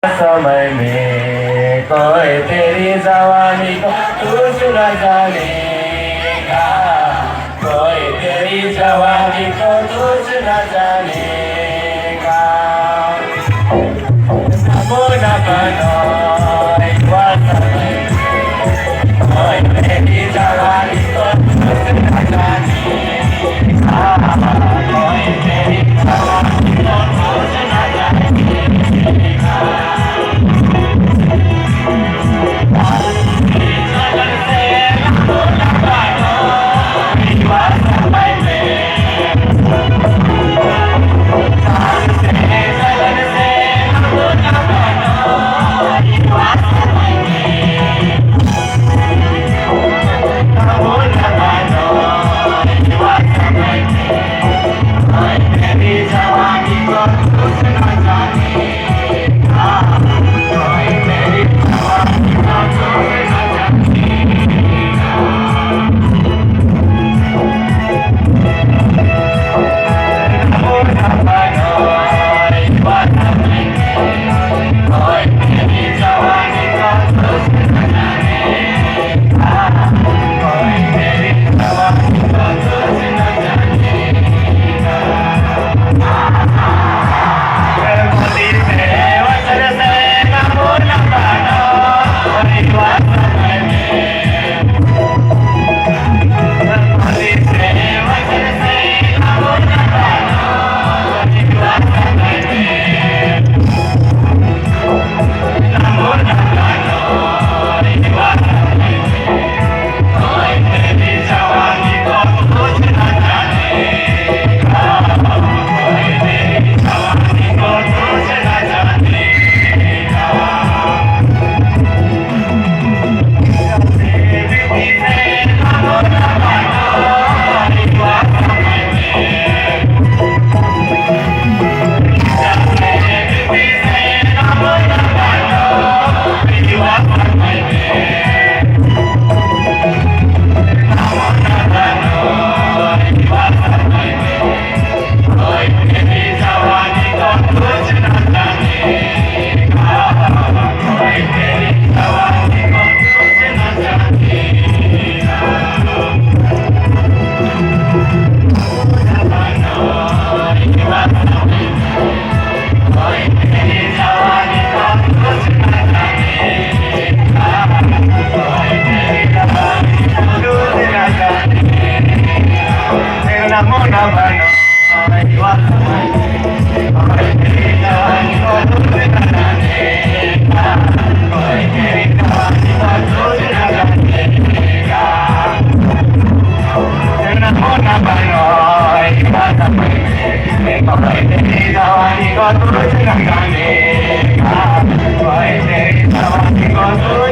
समय में कोई तेरी जवानी को तुझ न जानेगा, कोई तेरी जवानी को तुझ न जानेगा। नमो न बनो एक बार समय में कोई तेरी जवानी को तुझ न जानेगा, कोई तेरी जवानी को तुझ न जानेगा। Con